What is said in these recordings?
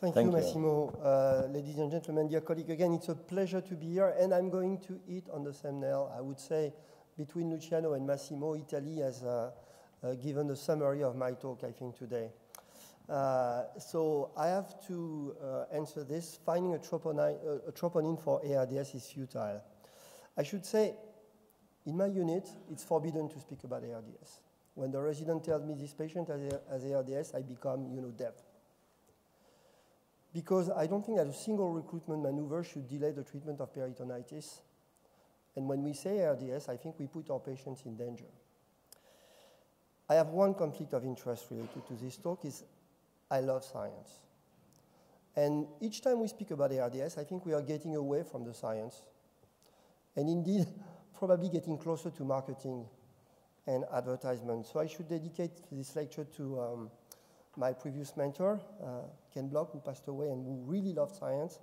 Thank you, Massimo. Ladies and gentlemen, dear colleague, again, it's a pleasure to be here, and I'm going to eat on the same nail. I would say between Luciano and Massimo, Italy has given a summary of my talk, I think, today. So I have to answer this. Finding a troponin for ARDS is futile. I should say, in my unit, it's forbidden to speak about ARDS. When the resident tells me this patient has ARDS, I become, deaf. Because I don't think that a single recruitment maneuver should delay the treatment of peritonitis. And when we say ARDS, I think we put our patients in danger. I have one conflict of interest related to this talk is I love science. And each time we speak about ARDS, I think we are getting away from the science. And indeed, probably getting closer to marketing and advertisement. So I should dedicate this lecture to my previous mentor, Ken Block, who passed away and who really loved science,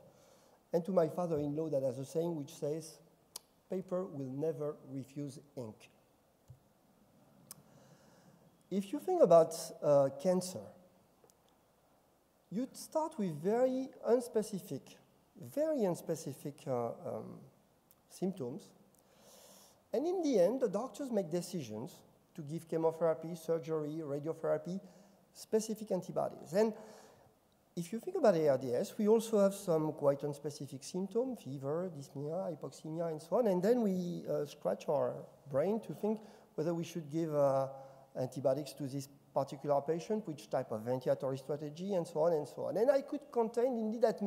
and to my father-in-law that has a saying which says, paper will never refuse ink. If you think about cancer, you'd start with very unspecific symptoms, and in the end, the doctors make decisions to give chemotherapy, surgery, radiotherapy, specific antibodies. And if you think about ARDS, we also have some quite unspecific symptoms, fever, dyspnea, hypoxemia, and so on. And then we scratch our brain to think whether we should give antibiotics to this particular patient, which type of ventilatory strategy, and so on and so on. And I could contain indeed that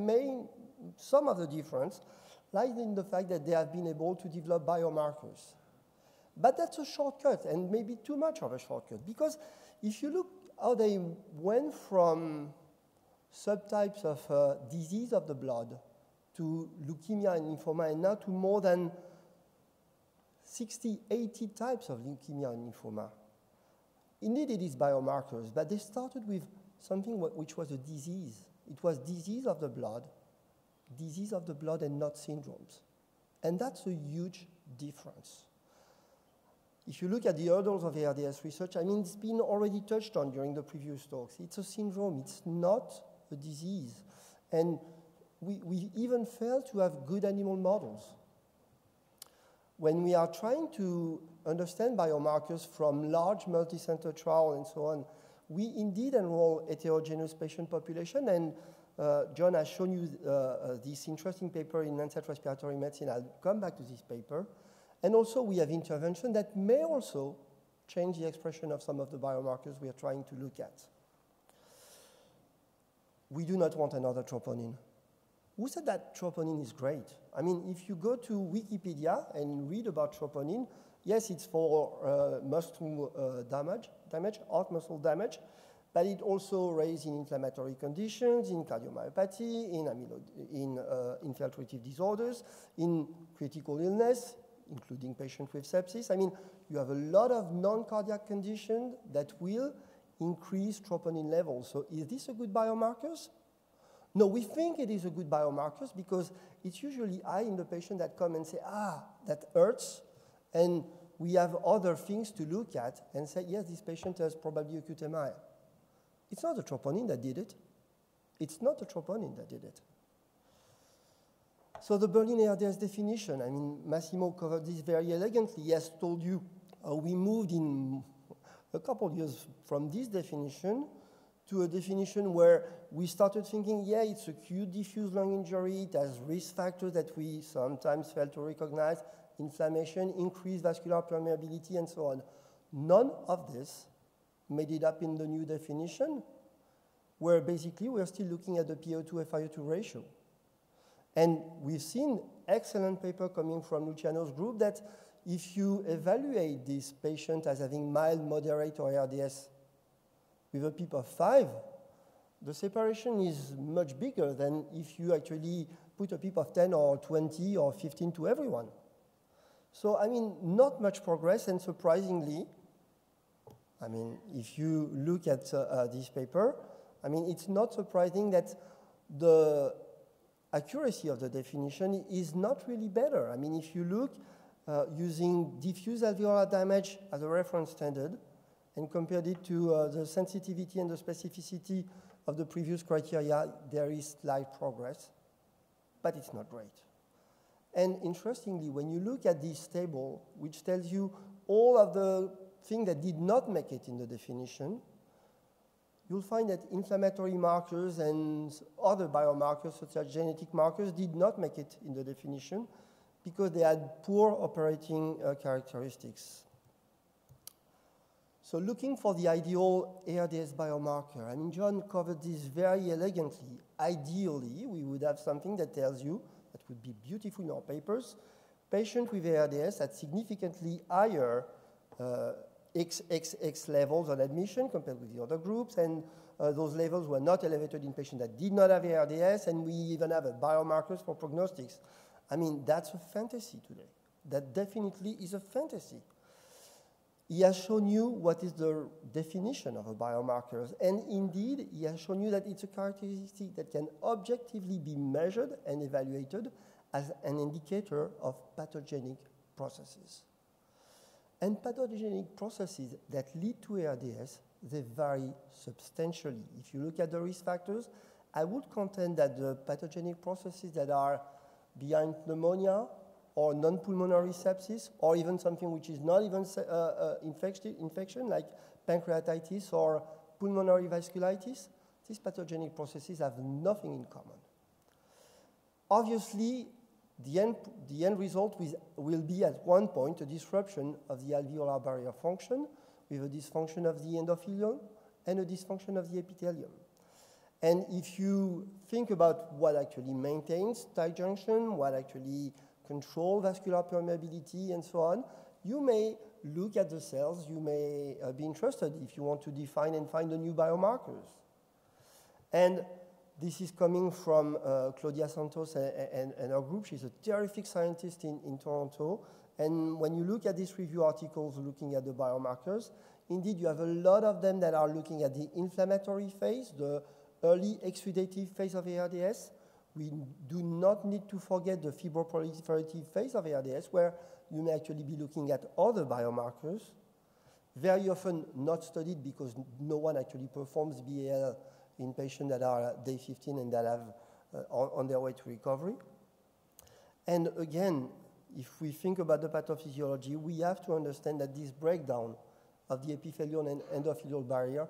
some of the difference lies in the fact that they have been able to develop biomarkers. But that's a shortcut, and maybe too much of a shortcut, because if you look how they went from subtypes of disease of the blood to leukemia and lymphoma, and now to more than 60, 80 types of leukemia and lymphoma. Indeed, it is biomarkers, but they started with something which was a disease. It was disease of the blood and not syndromes. And that's a huge difference. If you look at the hurdles of ARDS research, I mean, it's been already touched on during the previous talks. It's a syndrome, it's not a disease. And we even fail to have good animal models. When we are trying to understand biomarkers from large multi-center trials and so on, we indeed enroll heterogeneous patient population, and John has shown you this interesting paper in Lancet Respiratory Medicine. I'll come back to this paper. And also we have intervention that may also change the expression of some of the biomarkers we are trying to look at. We do not want another troponin. Who said that troponin is great? I mean, if you go to Wikipedia and read about troponin, yes, it's for muscle damage, heart muscle damage, but it also raises in inflammatory conditions, in cardiomyopathy, in infiltrative disorders, in critical illness, including patients with sepsis. I mean, you have a lot of non-cardiac conditions that will increase troponin levels. So is this a good biomarker? No, we think it is a good biomarker because it's usually high in the patient that come and say, that hurts, and we have other things to look at and say, yes, this patient has probably acute MI. It's not the troponin that did it. It's not the troponin that did it. So the Berlin ARDS definition, I mean, Massimo covered this very elegantly. He has told you we moved in a couple of years from this definition to a definition where we started thinking, yeah, it's acute diffuse lung injury, it has risk factors that we sometimes fail to recognize, inflammation, increased vascular permeability, and so on. None of this made it up in the new definition, where basically we're still looking at the PO2 FiO2 ratio. And we've seen excellent paper coming from Luciano's group that if you evaluate this patient as having mild, moderate, or ARDS with a PEEP of 5, the separation is much bigger than if you actually put a PEEP of 10 or 20 or 15 to everyone. So, I mean, not much progress, and surprisingly, I mean, if you look at this paper, I mean, it's not surprising that the accuracy of the definition is not really better. I mean, if you look using diffuse alveolar damage as a reference standard and compared it to the sensitivity and the specificity of the previous criteria, there is slight progress, but it's not great. And interestingly, when you look at this table, which tells you all of the things that did not make it in the definition, you'll find that inflammatory markers and other biomarkers, such as genetic markers, did not make it in the definition because they had poor operating characteristics. So looking for the ideal ARDS biomarker, I mean, John covered this very elegantly. Ideally, we would have something that tells you, that would be beautiful in our papers, patients with ARDS had significantly higher XXX levels on admission compared with the other groups, and those levels were not elevated in patients that did not have ARDS, and we even have biomarkers for prognostics. I mean, that's a fantasy today. That definitely is a fantasy. He has shown you what is the definition of a biomarker, and indeed, he has shown you that it's a characteristic that can objectively be measured and evaluated as an indicator of pathogenic processes. And pathogenic processes that lead to ARDS, they vary substantially. If you look at the risk factors, I would contend that the pathogenic processes that are behind pneumonia or non-pulmonary sepsis, or even something which is not even infection, like pancreatitis or pulmonary vasculitis, these pathogenic processes have nothing in common. Obviously, the end result will be at one point a disruption of the alveolar barrier function with a dysfunction of the endothelium and a dysfunction of the epithelium. And if you think about what actually maintains tight junction, what actually controls vascular permeability and so on, you may look at the cells, you may be interested if you want to define and find the new biomarkers. And this is coming from Claudia Santos and her group. She's a terrific scientist in Toronto. And when you look at these review articles looking at the biomarkers, indeed you have a lot of them that are looking at the inflammatory phase, the early exudative phase of ARDS. We do not need to forget the fibroproliferative phase of ARDS, where you may actually be looking at other biomarkers, very often not studied because no one actually performs BAL in patients that are at day 15 and that have on their way to recovery. And again, if we think about the pathophysiology, we have to understand that this breakdown of the epithelial and endothelial barrier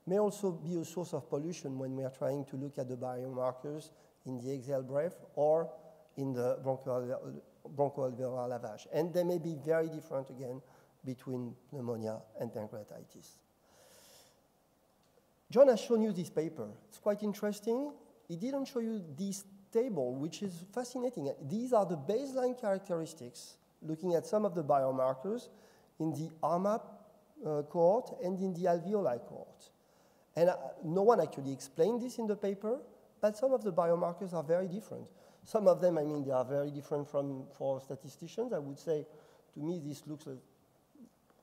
may also be a source of pollution when we are trying to look at the biomarkers in the exhaled breath or in the bronchoalveolar lavage. And they may be very different again between pneumonia and pancreatitis. John has shown you this paper. It's quite interesting. He didn't show you this table, which is fascinating. These are the baseline characteristics, looking at some of the biomarkers in the RMAP cohort and in the alveoli cohort. And no one actually explained this in the paper, but some of the biomarkers are very different. Some of them, I mean, they are very different for statisticians. I would say, to me, this looks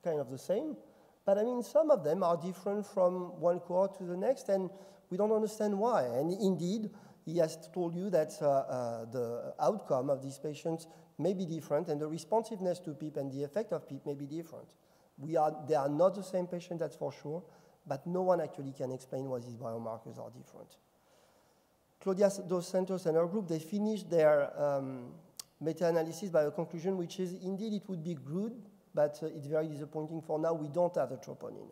kind of the same. But I mean, some of them are different from one cohort to the next, and we don't understand why. And indeed, he has told you that the outcome of these patients may be different, and the responsiveness to PEEP and the effect of PEEP may be different. They are not the same patient, that's for sure, but no one actually can explain why these biomarkers are different. Claudia dos Santos and her group, they finished their meta-analysis by a conclusion which is, indeed, it would be good, but it's very disappointing for now. We don't have the troponin.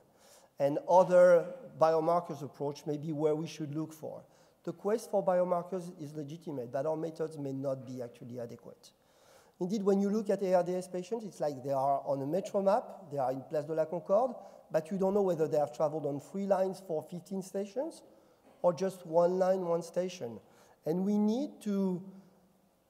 And other biomarkers approach may be where we should look for. The quest for biomarkers is legitimate, but our methods may not be actually adequate. Indeed, when you look at ARDS patients, it's like they are on a metro map, they are in Place de la Concorde, but you don't know whether they have traveled on 3 lines for 15 stations or just 1 line, 1 station. And we need to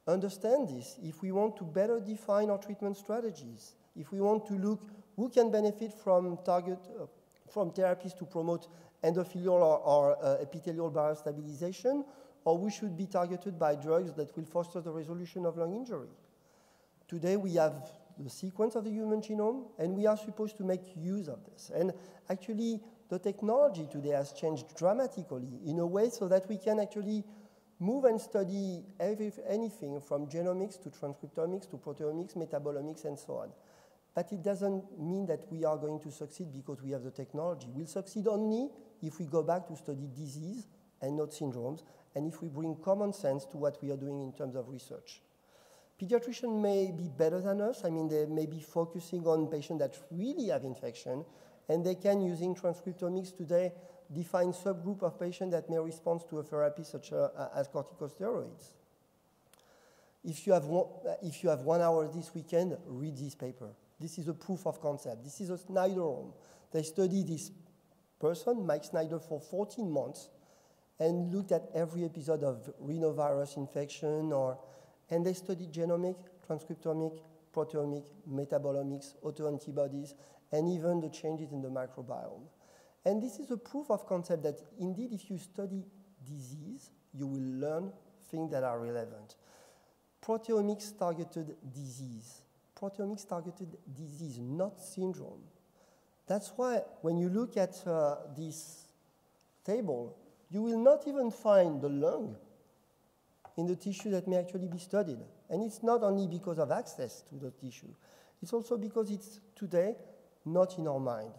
understand this if we want to better define our treatment strategies, if we want to look who can benefit from therapies to promote endothelial or epithelial barrier stabilization, or we should be targeted by drugs that will foster the resolution of lung injury. Today we have the sequence of the human genome, and we are supposed to make use of this. And actually, the technology today has changed dramatically in a way so that we can actually move and study anything from genomics to transcriptomics to proteomics, metabolomics, and so on. But it doesn't mean that we are going to succeed because we have the technology. We'll succeed only if we go back to study disease and not syndromes, and if we bring common sense to what we are doing in terms of research. Pediatricians may be better than us. I mean, they may be focusing on patients that really have infection, and they can, using transcriptomics today, define subgroup of patients that may respond to a therapy such as corticosteroids. If you have 1 hour this weekend, read this paper. This is a proof of concept. This is a Snyderome. They studied this person, Mike Snyder, for 14 months and looked at every episode of rhinovirus infection, and they studied genomic, transcriptomic, proteomic, metabolomics, autoantibodies, and even the changes in the microbiome. And this is a proof of concept that indeed if you study disease, you will learn things that are relevant. Proteomics targeted disease. Proteomics targeted disease, not syndrome. That's why when you look at this table, you will not even find the lung in the tissue that may actually be studied. And it's not only because of access to the tissue. It's also because it's today not in our mind.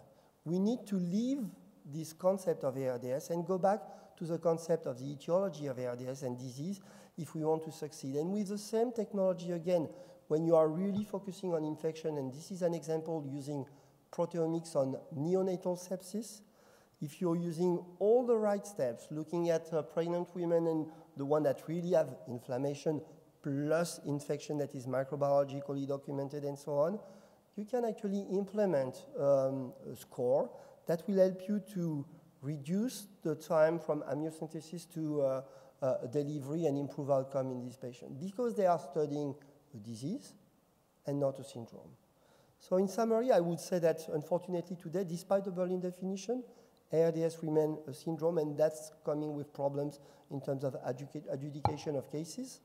We need to leave this concept of ARDS and go back to the concept of the etiology of ARDS and disease if we want to succeed. And with the same technology again, when you are really focusing on infection, and this is an example using proteomics on neonatal sepsis, if you're using all the right steps, looking at pregnant women and the one that really have inflammation plus infection that is microbiologically documented and so on, you can actually implement a score that will help you to reduce the time from amniocentesis to delivery and improve outcome in this patient because they are studying a disease and not a syndrome. So in summary, I would say that unfortunately today, despite the Berlin definition, ARDS remains a syndrome, and that's coming with problems in terms of adjudication of cases,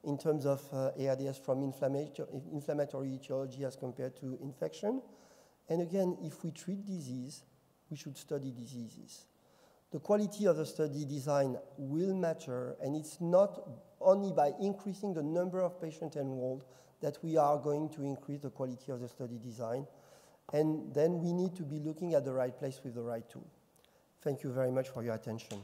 in terms of ARDS from inflammatory etiology as compared to infection. And again, if we treat disease, we should study diseases. The quality of the study design will matter, and it's not only by increasing the number of patients enrolled that we are going to increase the quality of the study design. And then we need to be looking at the right place with the right tool. Thank you very much for your attention.